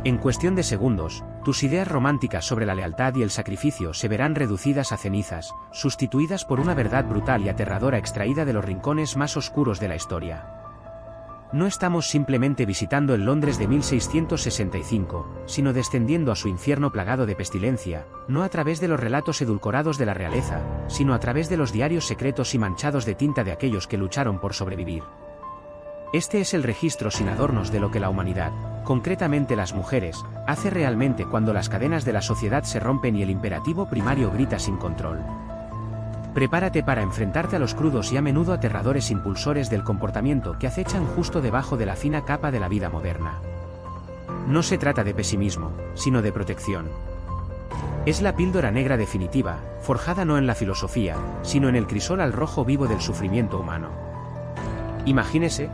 En cuestión de segundos, tus ideas románticas sobre la lealtad y el sacrificio se verán reducidas a cenizas, sustituidas por una verdad brutal y aterradora extraída de los rincones más oscuros de la historia. No estamos simplemente visitando el Londres de 1665, sino descendiendo a su infierno plagado de pestilencia, no a través de los relatos edulcorados de la realeza, sino a través de los diarios secretos y manchados de tinta de aquellos que lucharon por sobrevivir. Este es el registro sin adornos de lo que la humanidad, concretamente las mujeres, hace realmente cuando las cadenas de la sociedad se rompen y el imperativo primario grita sin control. Prepárate para enfrentarte a los crudos y a menudo aterradores impulsores del comportamiento que acechan justo debajo de la fina capa de la vida moderna. No se trata de pesimismo, sino de protección. Es la píldora negra definitiva, forjada no en la filosofía, sino en el crisol al rojo vivo del sufrimiento humano. Imagínese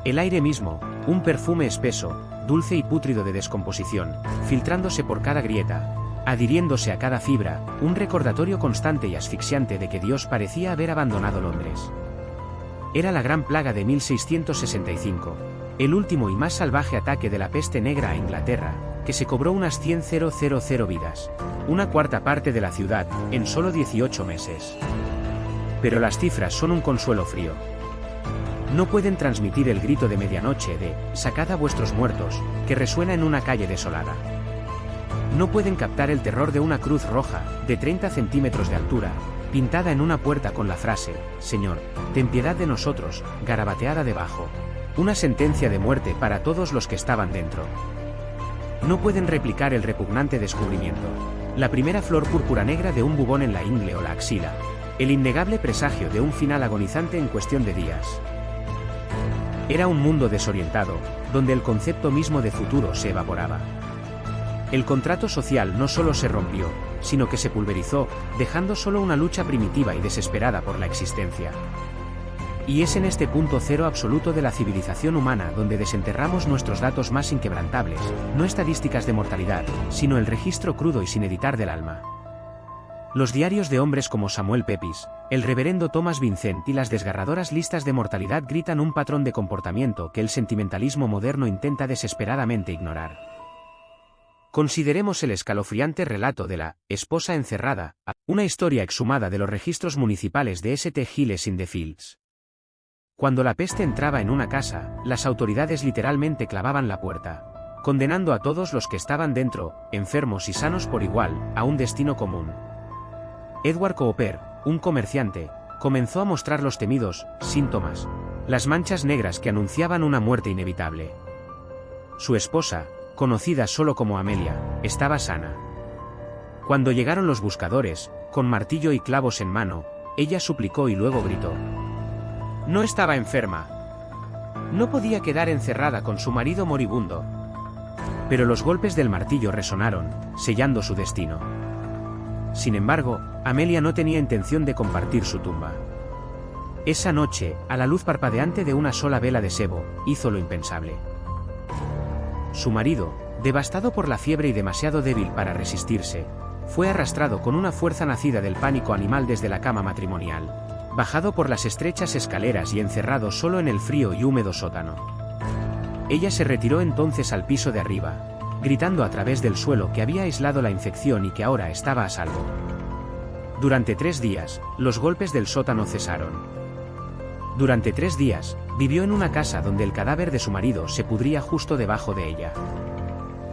el aire mismo, un perfume espeso, dulce y pútrido de descomposición, filtrándose por cada grieta, adhiriéndose a cada fibra, un recordatorio constante y asfixiante de que Dios parecía haber abandonado Londres. Era la gran plaga de 1665, el último y más salvaje ataque de la peste negra a Inglaterra, que se cobró unas 100.000 vidas, una cuarta parte de la ciudad, en solo 18 meses. Pero las cifras son un consuelo frío. No pueden transmitir el grito de medianoche de «Sacad a vuestros muertos», que resuena en una calle desolada. No pueden captar el terror de una cruz roja, de 30 centímetros de altura, pintada en una puerta con la frase «Señor, ten piedad de nosotros», garabateada debajo. Una sentencia de muerte para todos los que estaban dentro. No pueden replicar el repugnante descubrimiento. La primera flor púrpura negra de un bubón en la ingle o la axila. El innegable presagio de un final agonizante en cuestión de días. Era un mundo desorientado, donde el concepto mismo de futuro se evaporaba. El contrato social no solo se rompió, sino que se pulverizó, dejando solo una lucha primitiva y desesperada por la existencia. Y es en este punto cero absoluto de la civilización humana donde desenterramos nuestros datos más inquebrantables, no estadísticas de mortalidad, sino el registro crudo y sin editar del alma. Los diarios de hombres como Samuel Pepys, el reverendo Thomas Vincent y las desgarradoras listas de mortalidad gritan un patrón de comportamiento que el sentimentalismo moderno intenta desesperadamente ignorar. Consideremos el escalofriante relato de la esposa encerrada, una historia exhumada de los registros municipales de St. Giles in the Fields. Cuando la peste entraba en una casa, las autoridades literalmente clavaban la puerta, condenando a todos los que estaban dentro, enfermos y sanos por igual, a un destino común. Edward Cooper, un comerciante, comenzó a mostrar los temidos síntomas, las manchas negras que anunciaban una muerte inevitable. Su esposa, conocida solo como Amelia, estaba sana. Cuando llegaron los buscadores, con martillo y clavos en mano, ella suplicó y luego gritó. No estaba enferma. No podía quedar encerrada con su marido moribundo. Pero los golpes del martillo resonaron, sellando su destino. Sin embargo, Amelia no tenía intención de compartir su tumba. Esa noche, a la luz parpadeante de una sola vela de sebo, hizo lo impensable. Su marido, devastado por la fiebre y demasiado débil para resistirse, fue arrastrado con una fuerza nacida del pánico animal desde la cama matrimonial, bajado por las estrechas escaleras y encerrado solo en el frío y húmedo sótano. Ella se retiró entonces al piso de arriba, gritando a través del suelo que había aislado la infección y que ahora estaba a salvo. Durante 3 días, los golpes del sótano cesaron. Durante 3 días, vivió en una casa donde el cadáver de su marido se pudría justo debajo de ella.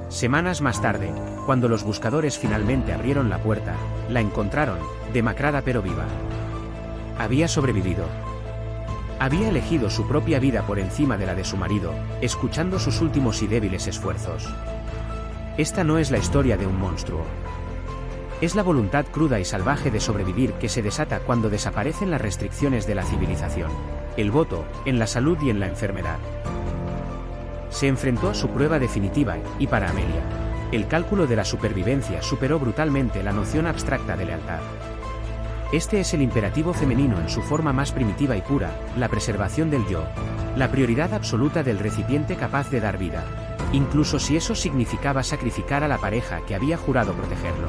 Semanas más tarde, cuando los buscadores finalmente abrieron la puerta, la encontraron, demacrada pero viva. Había sobrevivido. Había elegido su propia vida por encima de la de su marido, escuchando sus últimos y débiles esfuerzos. Esta no es la historia de un monstruo. Es la voluntad cruda y salvaje de sobrevivir que se desata cuando desaparecen las restricciones de la civilización, el voto, en la salud y en la enfermedad. Se enfrentó a su prueba definitiva y para Amelia, el cálculo de la supervivencia superó brutalmente la noción abstracta de lealtad. Este es el imperativo femenino en su forma más primitiva y pura, la preservación del yo, la prioridad absoluta del recipiente capaz de dar vida, incluso si eso significaba sacrificar a la pareja que había jurado protegerlo.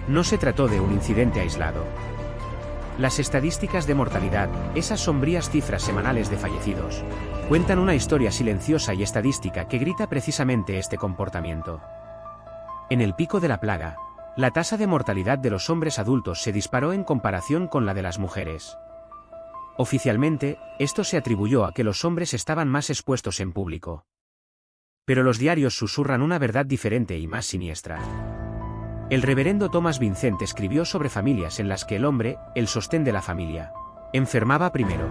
No se trató de un incidente aislado. Las estadísticas de mortalidad, esas sombrías cifras semanales de fallecidos, cuentan una historia silenciosa y estadística que grita precisamente este comportamiento. En el pico de la plaga, la tasa de mortalidad de los hombres adultos se disparó en comparación con la de las mujeres. Oficialmente, esto se atribuyó a que los hombres estaban más expuestos en público. Pero los diarios susurran una verdad diferente y más siniestra. El reverendo Thomas Vincent escribió sobre familias en las que el hombre, el sostén de la familia, enfermaba primero.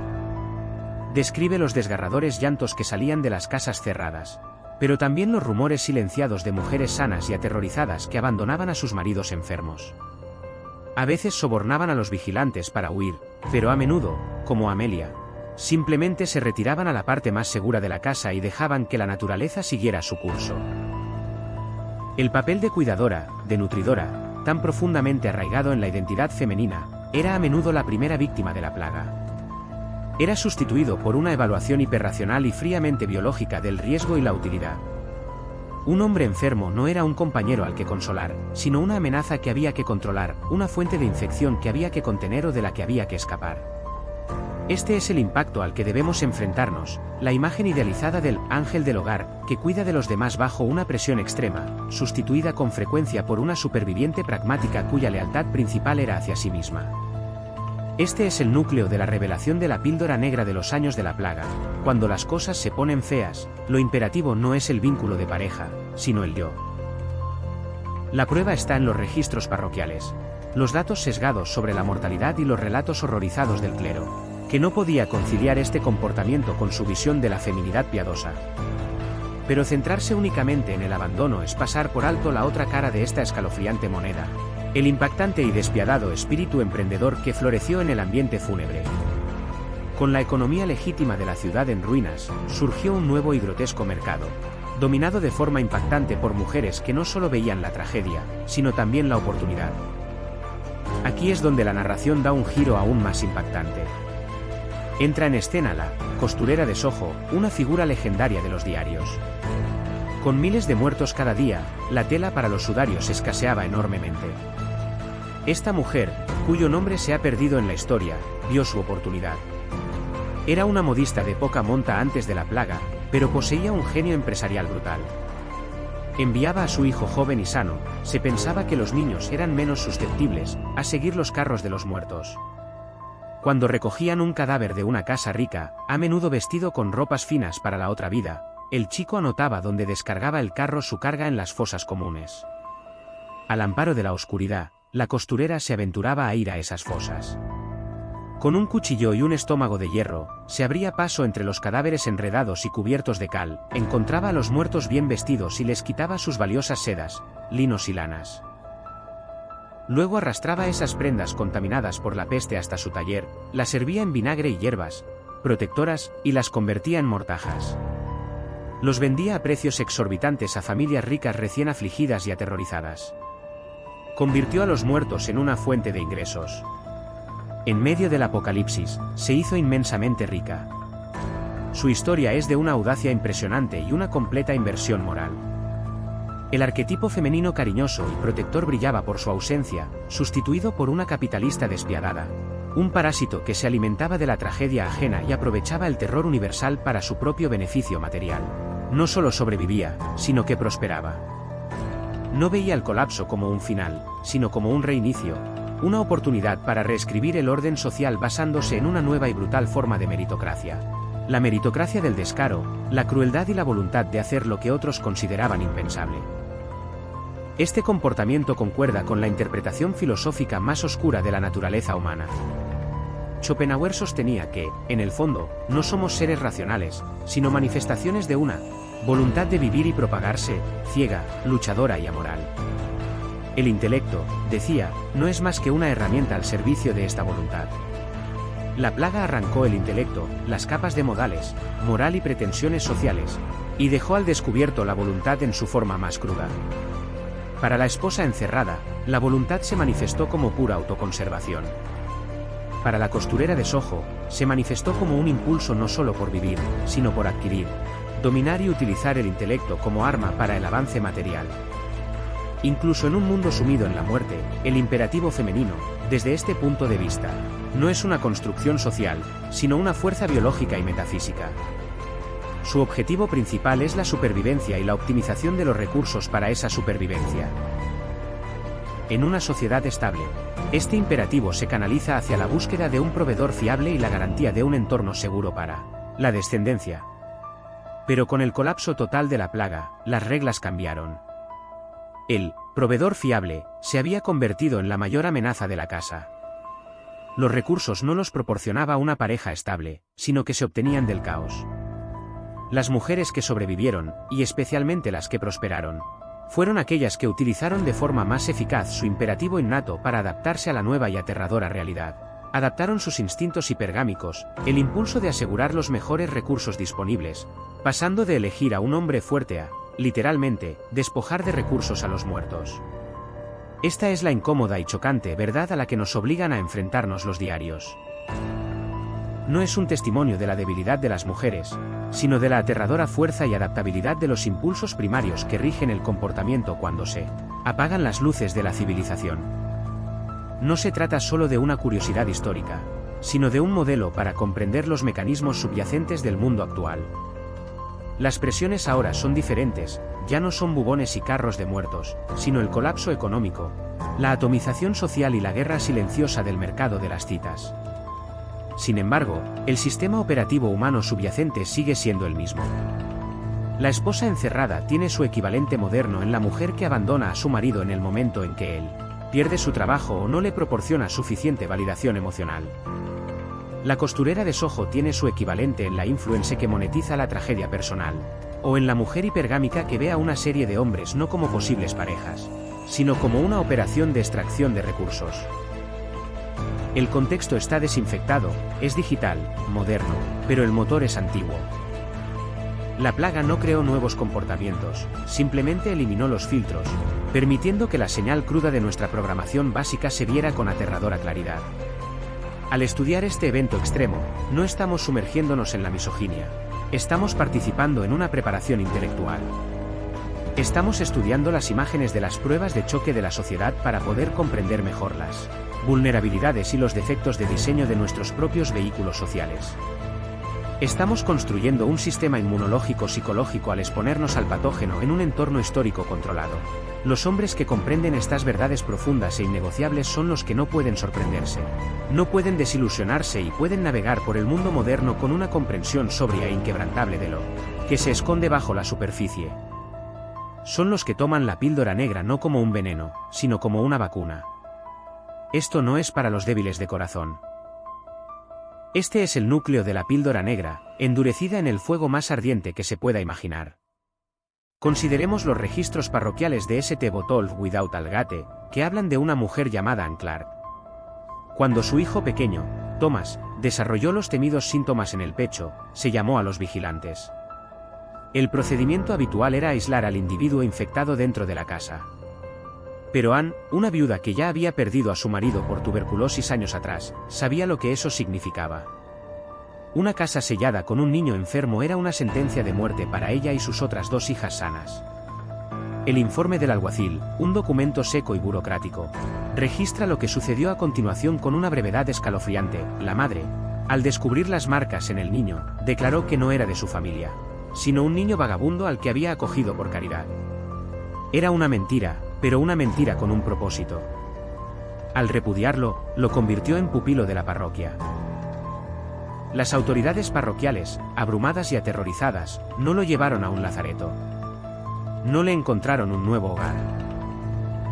Describe los desgarradores llantos que salían de las casas cerradas, pero también los rumores silenciados de mujeres sanas y aterrorizadas que abandonaban a sus maridos enfermos. A veces sobornaban a los vigilantes para huir, pero a menudo, como Amelia, simplemente se retiraban a la parte más segura de la casa y dejaban que la naturaleza siguiera su curso. El papel de cuidadora, de nutridora, tan profundamente arraigado en la identidad femenina, era a menudo la primera víctima de la plaga. Era sustituido por una evaluación hiperracional y fríamente biológica del riesgo y la utilidad. Un hombre enfermo no era un compañero al que consolar, sino una amenaza que había que controlar, una fuente de infección que había que contener o de la que había que escapar. Este es el impacto al que debemos enfrentarnos, la imagen idealizada del ángel del hogar, que cuida de los demás bajo una presión extrema, sustituida con frecuencia por una superviviente pragmática cuya lealtad principal era hacia sí misma. Este es el núcleo de la revelación de la píldora negra de los años de la plaga. Cuando las cosas se ponen feas, lo imperativo no es el vínculo de pareja, sino el yo. La prueba está en los registros parroquiales, los datos sesgados sobre la mortalidad y los relatos horrorizados del clero, que no podía conciliar este comportamiento con su visión de la feminidad piadosa. Pero centrarse únicamente en el abandono es pasar por alto la otra cara de esta escalofriante moneda, el impactante y despiadado espíritu emprendedor que floreció en el ambiente fúnebre. Con la economía legítima de la ciudad en ruinas, surgió un nuevo y grotesco mercado, dominado de forma impactante por mujeres que no solo veían la tragedia, sino también la oportunidad. Aquí es donde la narración da un giro aún más impactante. Entra en escena la costurera de Soho, una figura legendaria de los diarios. Con miles de muertos cada día, la tela para los sudarios escaseaba enormemente. Esta mujer, cuyo nombre se ha perdido en la historia, vio su oportunidad. Era una modista de poca monta antes de la plaga, pero poseía un genio empresarial brutal. Enviaba a su hijo joven y sano, se pensaba que los niños eran menos susceptibles a seguir los carros de los muertos. Cuando recogían un cadáver de una casa rica, a menudo vestido con ropas finas para la otra vida, el chico anotaba dónde descargaba el carro su carga en las fosas comunes. Al amparo de la oscuridad, la costurera se aventuraba a ir a esas fosas. Con un cuchillo y un estómago de hierro, se abría paso entre los cadáveres enredados y cubiertos de cal, encontraba a los muertos bien vestidos y les quitaba sus valiosas sedas, linos y lanas. Luego arrastraba esas prendas contaminadas por la peste hasta su taller, las hervía en vinagre y hierbas protectoras y las convertía en mortajas. Los vendía a precios exorbitantes a familias ricas recién afligidas y aterrorizadas. Convirtió a los muertos en una fuente de ingresos. En medio del apocalipsis, se hizo inmensamente rica. Su historia es de una audacia impresionante y una completa inversión moral. El arquetipo femenino cariñoso y protector brillaba por su ausencia, sustituido por una capitalista despiadada, un parásito que se alimentaba de la tragedia ajena y aprovechaba el terror universal para su propio beneficio material. No solo sobrevivía, sino que prosperaba. No veía el colapso como un final, sino como un reinicio, una oportunidad para reescribir el orden social basándose en una nueva y brutal forma de meritocracia. La meritocracia del descaro, la crueldad y la voluntad de hacer lo que otros consideraban impensable. Este comportamiento concuerda con la interpretación filosófica más oscura de la naturaleza humana. Schopenhauer sostenía que, en el fondo, no somos seres racionales, sino manifestaciones de una voluntad de vivir y propagarse, ciega, luchadora y amoral. El intelecto, decía, no es más que una herramienta al servicio de esta voluntad. La plaga arrancó el intelecto, las capas de modales, moral y pretensiones sociales, y dejó al descubierto la voluntad en su forma más cruda. Para la esposa encerrada, la voluntad se manifestó como pura autoconservación. Para la costurera de Soho, se manifestó como un impulso no solo por vivir, sino por adquirir, dominar y utilizar el intelecto como arma para el avance material. Incluso en un mundo sumido en la muerte, el imperativo femenino, desde este punto de vista, No es una construcción social, sino una fuerza biológica y metafísica. Su objetivo principal es la supervivencia y la optimización de los recursos para esa supervivencia. En una sociedad estable, este imperativo se canaliza hacia la búsqueda de un proveedor fiable y la garantía de un entorno seguro para la descendencia. Pero con el colapso total de la plaga, las reglas cambiaron. El proveedor fiable se había convertido en la mayor amenaza de la casa. Los recursos no los proporcionaba una pareja estable, sino que se obtenían del caos. Las mujeres que sobrevivieron, y especialmente las que prosperaron, fueron aquellas que utilizaron de forma más eficaz su imperativo innato para adaptarse a la nueva y aterradora realidad. Adaptaron sus instintos hipergámicos, el impulso de asegurar los mejores recursos disponibles, pasando de elegir a un hombre fuerte a, literalmente, despojar de recursos a los muertos. Esta es la incómoda y chocante verdad a la que nos obligan a enfrentarnos los diarios. No es un testimonio de la debilidad de las mujeres, sino de la aterradora fuerza y adaptabilidad de los impulsos primarios que rigen el comportamiento cuando se apagan las luces de la civilización. No se trata solo de una curiosidad histórica, sino de un modelo para comprender los mecanismos subyacentes del mundo actual. Las presiones ahora son diferentes, ya no son bubones y carros de muertos, sino el colapso económico, la atomización social y la guerra silenciosa del mercado de las citas. Sin embargo, el sistema operativo humano subyacente sigue siendo el mismo. La esposa encerrada tiene su equivalente moderno en la mujer que abandona a su marido en el momento en que él pierde su trabajo o no le proporciona suficiente validación emocional. La costurera de Soho tiene su equivalente en la influencer que monetiza la tragedia personal, o en la mujer hipergámica que ve a una serie de hombres no como posibles parejas, sino como una operación de extracción de recursos. El contexto está desinfectado, es digital, moderno, pero el motor es antiguo. La plaga no creó nuevos comportamientos, simplemente eliminó los filtros, permitiendo que la señal cruda de nuestra programación básica se viera con aterradora claridad. Al estudiar este evento extremo, no estamos sumergiéndonos en la misoginia, estamos participando en una preparación intelectual. Estamos estudiando las imágenes de las pruebas de choque de la sociedad para poder comprender mejor las vulnerabilidades y los defectos de diseño de nuestros propios vehículos sociales. Estamos construyendo un sistema inmunológico psicológico al exponernos al patógeno en un entorno histórico controlado. Los hombres que comprenden estas verdades profundas e innegociables son los que no pueden sorprenderse, no pueden desilusionarse y pueden navegar por el mundo moderno con una comprensión sobria e inquebrantable de lo que se esconde bajo la superficie. Son los que toman la píldora negra no como un veneno, sino como una vacuna. Esto no es para los débiles de corazón. Este es el núcleo de la píldora negra, endurecida en el fuego más ardiente que se pueda imaginar. Consideremos los registros parroquiales de St. Botolph Without Algate, que hablan de una mujer llamada Ann Clark. Cuando su hijo pequeño, Thomas, desarrolló los temidos síntomas en el pecho, se llamó a los vigilantes. El procedimiento habitual era aislar al individuo infectado dentro de la casa. Pero Ann, una viuda que ya había perdido a su marido por tuberculosis años atrás, sabía lo que eso significaba. Una casa sellada con un niño enfermo era una sentencia de muerte para ella y sus otras dos hijas sanas. El informe del alguacil, un documento seco y burocrático, registra lo que sucedió a continuación con una brevedad escalofriante. La madre, al descubrir las marcas en el niño, declaró que no era de su familia, sino un niño vagabundo al que había acogido por caridad. Era una mentira, pero una mentira con un propósito. Al repudiarlo, lo convirtió en pupilo de la parroquia. Las autoridades parroquiales, abrumadas y aterrorizadas, no lo llevaron a un lazareto. No le encontraron un nuevo hogar.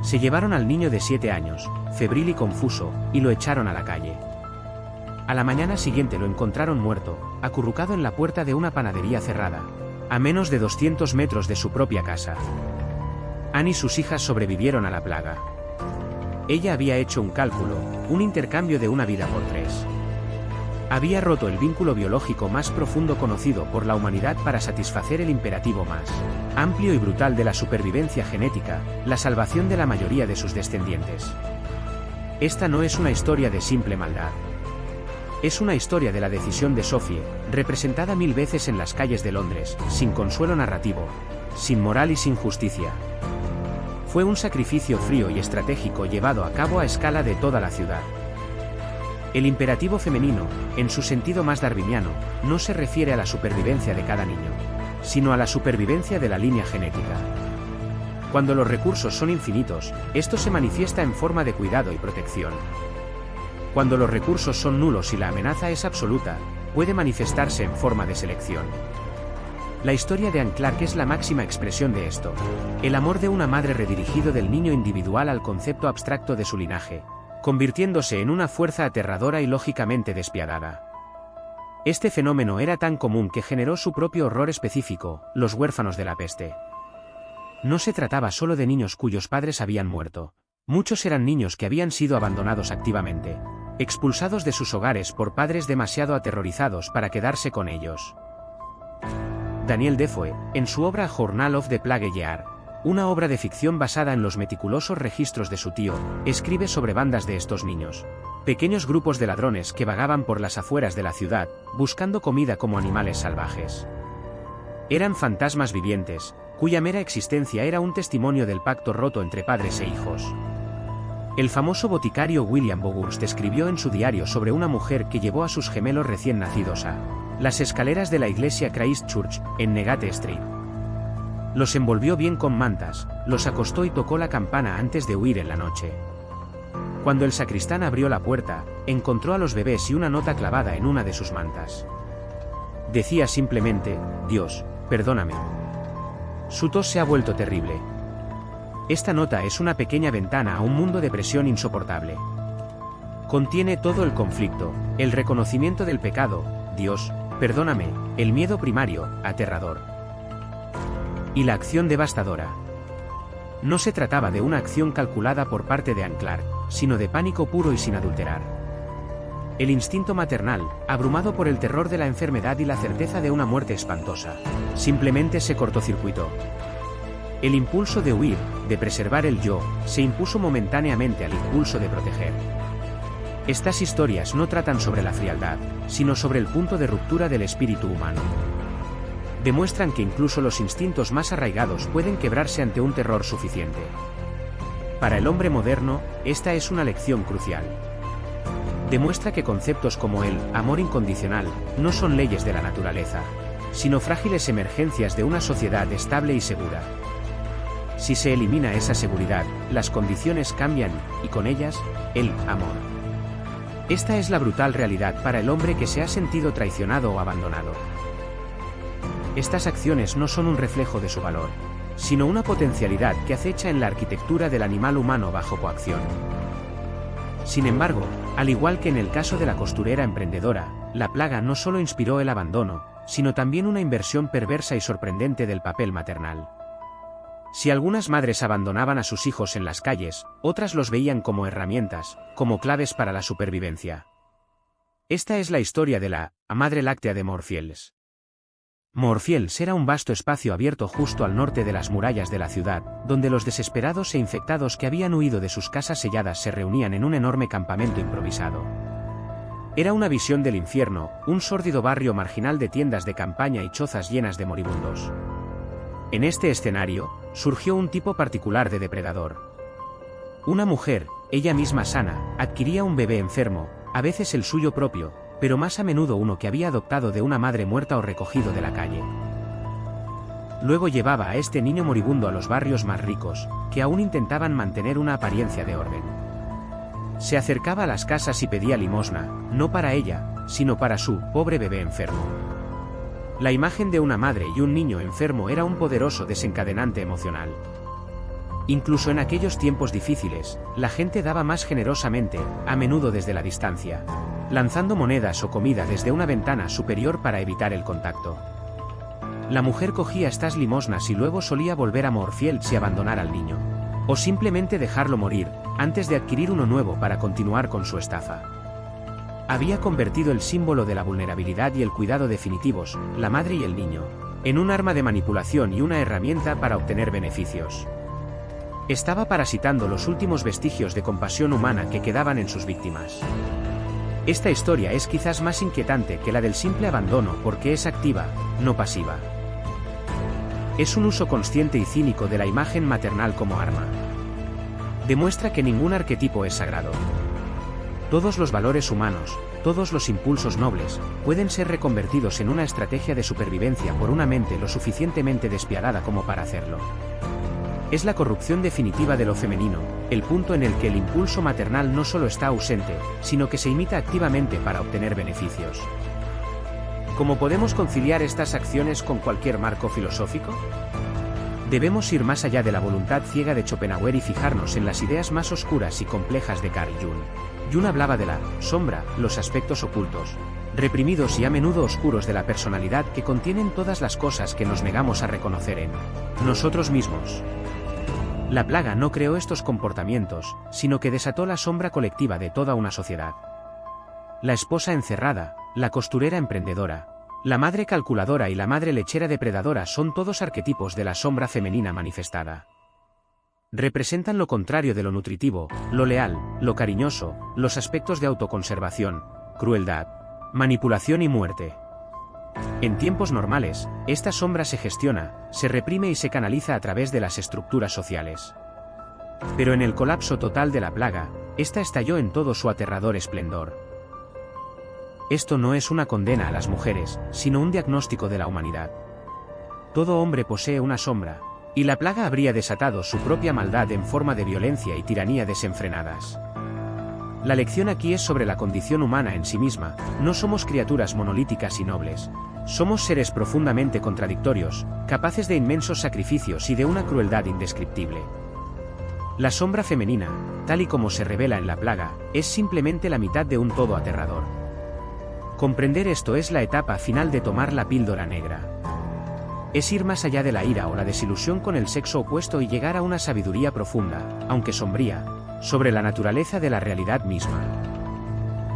Se llevaron al niño de 7 años, febril y confuso, y lo echaron a la calle. A la mañana siguiente lo encontraron muerto, acurrucado en la puerta de una panadería cerrada, a menos de 200 metros de su propia casa. Ann y sus hijas sobrevivieron a la plaga. Ella había hecho un cálculo, un intercambio de una vida por 3. Había roto el vínculo biológico más profundo conocido por la humanidad para satisfacer el imperativo más amplio y brutal de la supervivencia genética, la salvación de la mayoría de sus descendientes. Esta no es una historia de simple maldad. Es una historia de la decisión de Sophie, representada 1000 veces en las calles de Londres, sin consuelo narrativo, sin moral y sin justicia. Fue un sacrificio frío y estratégico llevado a cabo a escala de toda la ciudad. El imperativo femenino, en su sentido más darwiniano, no se refiere a la supervivencia de cada niño, sino a la supervivencia de la línea genética. Cuando los recursos son infinitos, esto se manifiesta en forma de cuidado y protección. Cuando los recursos son nulos y la amenaza es absoluta, puede manifestarse en forma de selección. La historia de Anne Clark es la máxima expresión de esto. El amor de una madre redirigido del niño individual al concepto abstracto de su linaje, convirtiéndose en una fuerza aterradora y lógicamente despiadada. Este fenómeno era tan común que generó su propio horror específico, los huérfanos de la peste. No se trataba solo de niños cuyos padres habían muerto. Muchos eran niños que habían sido abandonados activamente, expulsados de sus hogares por padres demasiado aterrorizados para quedarse con ellos. Daniel Defoe, en su obra Journal of the Plague Year, una obra de ficción basada en los meticulosos registros de su tío, escribe sobre bandas de estos niños. Pequeños grupos de ladrones que vagaban por las afueras de la ciudad, buscando comida como animales salvajes. Eran fantasmas vivientes, cuya mera existencia era un testimonio del pacto roto entre padres e hijos. El famoso boticario William Boghurst escribió en su diario sobre una mujer que llevó a sus gemelos recién nacidos a las escaleras de la iglesia Christ Church, en Negate Street. Los envolvió bien con mantas, los acostó y tocó la campana antes de huir en la noche. Cuando el sacristán abrió la puerta, encontró a los bebés y una nota clavada en una de sus mantas. Decía simplemente, Dios, perdóname. Su tos se ha vuelto terrible. Esta nota es una pequeña ventana a un mundo de presión insoportable. Contiene todo el conflicto, el reconocimiento del pecado, Dios, perdóname, el miedo primario, aterrador. Y la acción devastadora. No se trataba de una acción calculada por parte de Anne Clark, sino de pánico puro y sin adulterar. El instinto maternal, abrumado por el terror de la enfermedad y la certeza de una muerte espantosa, simplemente se cortocircuitó. El impulso de huir, de preservar el yo, se impuso momentáneamente al impulso de proteger. Estas historias no tratan sobre la frialdad, sino sobre el punto de ruptura del espíritu humano. Demuestran que incluso los instintos más arraigados pueden quebrarse ante un terror suficiente. Para el hombre moderno, esta es una lección crucial. Demuestra que conceptos como el amor incondicional no son leyes de la naturaleza, sino frágiles emergencias de una sociedad estable y segura. Si se elimina esa seguridad, las condiciones cambian, y con ellas, el amor. Esta es la brutal realidad para el hombre que se ha sentido traicionado o abandonado. Estas acciones no son un reflejo de su valor, sino una potencialidad que acecha en la arquitectura del animal humano bajo coacción. Sin embargo, al igual que en el caso de la costurera emprendedora, la plaga no solo inspiró el abandono, sino también una inversión perversa y sorprendente del papel maternal. Si algunas madres abandonaban a sus hijos en las calles, otras los veían como herramientas, como claves para la supervivencia. Esta es la historia de la Madre Láctea de Moorfields. Moorfields era un vasto espacio abierto justo al norte de las murallas de la ciudad, donde los desesperados e infectados que habían huido de sus casas selladas se reunían en un enorme campamento improvisado. Era una visión del infierno, un sórdido barrio marginal de tiendas de campaña y chozas llenas de moribundos. En este escenario, surgió un tipo particular de depredador. Una mujer, ella misma sana, adquiría un bebé enfermo, a veces el suyo propio, pero más a menudo uno que había adoptado de una madre muerta o recogido de la calle. Luego llevaba a este niño moribundo a los barrios más ricos, que aún intentaban mantener una apariencia de orden. Se acercaba a las casas y pedía limosna, no para ella, sino para su pobre bebé enfermo. La imagen de una madre y un niño enfermo era un poderoso desencadenante emocional. Incluso en aquellos tiempos difíciles, la gente daba más generosamente, a menudo desde la distancia, lanzando monedas o comida desde una ventana superior para evitar el contacto. La mujer cogía estas limosnas y luego solía volver a Moorfields y abandonar al niño, o simplemente dejarlo morir, antes de adquirir uno nuevo para continuar con su estafa. Había convertido el símbolo de la vulnerabilidad y el cuidado definitivos, la madre y el niño, en un arma de manipulación y una herramienta para obtener beneficios. Estaba parasitando los últimos vestigios de compasión humana que quedaban en sus víctimas. Esta historia es quizás más inquietante que la del simple abandono porque es activa, no pasiva. Es un uso consciente y cínico de la imagen maternal como arma. Demuestra que ningún arquetipo es sagrado. Todos los valores humanos, todos los impulsos nobles, pueden ser reconvertidos en una estrategia de supervivencia por una mente lo suficientemente despiadada como para hacerlo. Es la corrupción definitiva de lo femenino, el punto en el que el impulso maternal no solo está ausente, sino que se imita activamente para obtener beneficios. ¿Cómo podemos conciliar estas acciones con cualquier marco filosófico? Debemos ir más allá de la voluntad ciega de Schopenhauer y fijarnos en las ideas más oscuras y complejas de Carl Jung. Jung hablaba de la sombra, los aspectos ocultos, reprimidos y a menudo oscuros de la personalidad que contienen todas las cosas que nos negamos a reconocer en nosotros mismos. La plaga no creó estos comportamientos, sino que desató la sombra colectiva de toda una sociedad. La esposa encerrada, la costurera emprendedora, la madre calculadora y la madre lechera depredadora son todos arquetipos de la sombra femenina manifestada. Representan lo contrario de lo nutritivo, lo leal, lo cariñoso, los aspectos de autoconservación, crueldad, manipulación y muerte. En tiempos normales, esta sombra se gestiona, se reprime y se canaliza a través de las estructuras sociales. Pero en el colapso total de la plaga, esta estalló en todo su aterrador esplendor. Esto no es una condena a las mujeres, sino un diagnóstico de la humanidad. Todo hombre posee una sombra, y la plaga habría desatado su propia maldad en forma de violencia y tiranía desenfrenadas. La lección aquí es sobre la condición humana en sí misma. No somos criaturas monolíticas y nobles. Somos seres profundamente contradictorios, capaces de inmensos sacrificios y de una crueldad indescriptible. La sombra femenina, tal y como se revela en la plaga, es simplemente la mitad de un todo aterrador. Comprender esto es la etapa final de tomar la píldora negra. Es ir más allá de la ira o la desilusión con el sexo opuesto y llegar a una sabiduría profunda, aunque sombría, sobre la naturaleza de la realidad misma.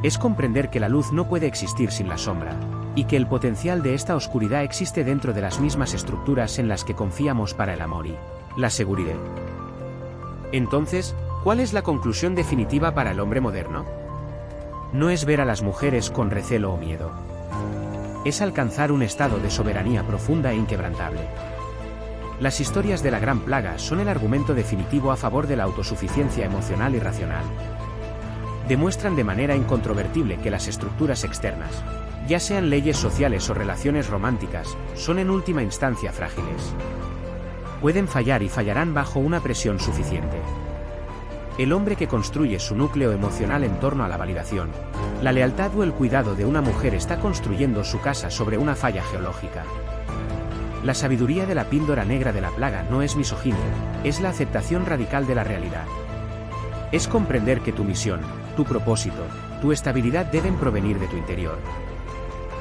Es comprender que la luz no puede existir sin la sombra, y que el potencial de esta oscuridad existe dentro de las mismas estructuras en las que confiamos para el amor y la seguridad. Entonces, ¿cuál es la conclusión definitiva para el hombre moderno? No es ver a las mujeres con recelo o miedo. Es alcanzar un estado de soberanía profunda e inquebrantable. Las historias de la Gran Plaga son el argumento definitivo a favor de la autosuficiencia emocional y racional. Demuestran de manera incontrovertible que las estructuras externas, ya sean leyes sociales o relaciones románticas, son en última instancia frágiles. Pueden fallar y fallarán bajo una presión suficiente. El hombre que construye su núcleo emocional en torno a la validación, la lealtad o el cuidado de una mujer está construyendo su casa sobre una falla geológica. La sabiduría de la píldora negra de la plaga no es misoginia, es la aceptación radical de la realidad. Es comprender que tu misión, tu propósito, tu estabilidad deben provenir de tu interior.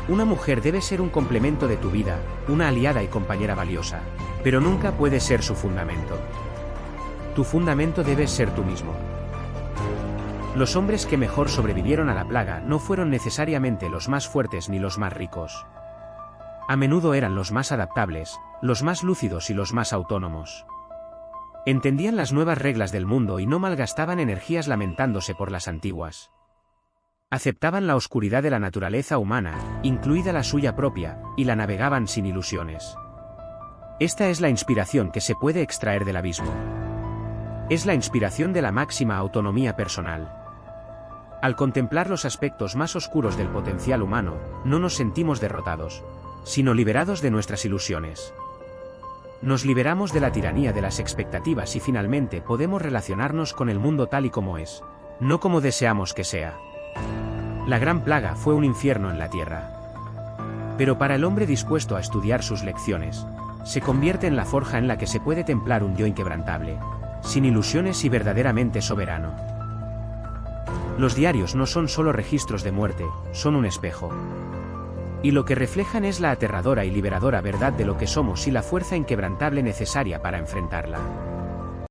Una mujer debe ser un complemento de tu vida, una aliada y compañera valiosa, pero nunca puede ser su fundamento. Tu fundamento debe ser tú mismo. Los hombres que mejor sobrevivieron a la plaga no fueron necesariamente los más fuertes ni los más ricos. A menudo eran los más adaptables, los más lúcidos y los más autónomos. Entendían las nuevas reglas del mundo y no malgastaban energías lamentándose por las antiguas. Aceptaban la oscuridad de la naturaleza humana, incluida la suya propia, y la navegaban sin ilusiones. Esta es la inspiración que se puede extraer del abismo. Es la inspiración de la máxima autonomía personal. Al contemplar los aspectos más oscuros del potencial humano, no nos sentimos derrotados, sino liberados de nuestras ilusiones. Nos liberamos de la tiranía de las expectativas y finalmente podemos relacionarnos con el mundo tal y como es, no como deseamos que sea. La Gran Plaga fue un infierno en la tierra. Pero para el hombre dispuesto a estudiar sus lecciones, se convierte en la forja en la que se puede templar un yo inquebrantable, sin ilusiones y verdaderamente soberano. Los diarios no son solo registros de muerte, son un espejo. Y lo que reflejan es la aterradora y liberadora verdad de lo que somos y la fuerza inquebrantable necesaria para enfrentarla.